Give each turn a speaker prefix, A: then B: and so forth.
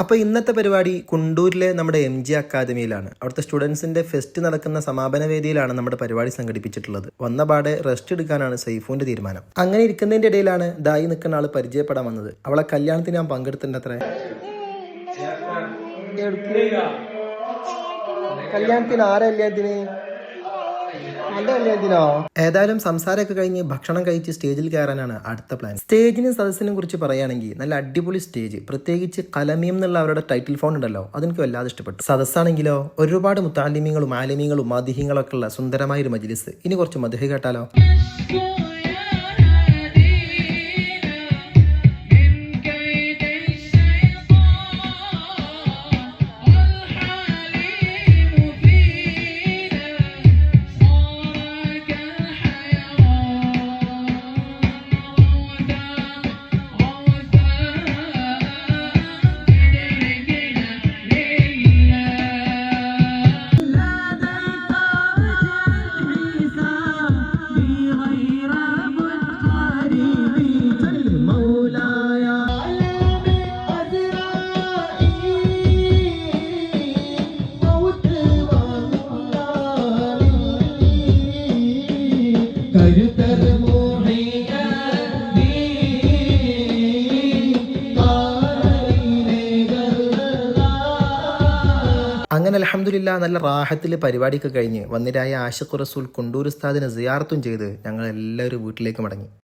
A: അപ്പോൾ ഇന്നത്തെ പരിപാടി കുണ്ടൂരിലെ നമ്മുടെ MG അക്കാദമിയിലാണ്. അവിടുത്തെ സ്റ്റുഡൻസിന്റെ ഫെസ്റ്റ് നടക്കുന്ന സമാപന വേദിയിലാണ് നമ്മുടെ പരിപാടി സംഘടിപ്പിച്ചിട്ടുള്ളത്. വന്ന പാടെ റെസ്റ്റ് എടുക്കാനാണ് സൈഫുവിന്റെ തീരുമാനം. അങ്ങനെ ഇരിക്കുന്നതിന്റെ ഇടയിലാണ് ദായി നിൽക്കുന്ന ആള് പരിചയപ്പെടാൻ വന്നത്. അവളെ കല്യാണത്തിന് ഞാൻ പങ്കെടുത്തിട്ടുണ്ട്. അത്ര കല്യാണത്തിന് ആരാ കല്യാണത്തിന്? ഏതായാലും സംസാരമൊക്കെ കഴിഞ്ഞ് ഭക്ഷണം കഴിച്ച് സ്റ്റേജിൽ കയറാനാണ് അടുത്ത പ്ലാൻ. സ്റ്റേജിനും സദസ്സിനും കുറിച്ച് പറയുകയാണെങ്കിൽ നല്ല അടിപൊളി സ്റ്റേജ്, പ്രത്യേകിച്ച് കലമീം എന്നുള്ള അവരുടെ ടൈറ്റിൽ ഫോൺ ഉണ്ടല്ലോ, അതെനിക്ക് വല്ലാതെ ഇഷ്ടപ്പെട്ടു. സദസ്സാണെങ്കിലോ ഒരുപാട് മുത്താലിമീങ്ങളും ആലിമീങ്ങളും മദിഹിങ്ങളൊക്കെ ഉള്ള സുന്ദരമായൊരു മജ്ലിസ്. ഇനി കുറച്ച് മദിഹ് കേട്ടാലോ? അങ്ങനെ അൽഹംദുലില്ലാ നല്ല റാഹത്തിൽ പരിപാടിയൊക്കെ കഴിഞ്ഞ് വന്നിരായ ആശിഖ് റസൂൽ കുണ്ടൂർ ഉസ്താദിനെ സിയാറത്തും ചെയ്ത് ഞങ്ങൾ എല്ലാവരും വീട്ടിലേക്ക് മടങ്ങി.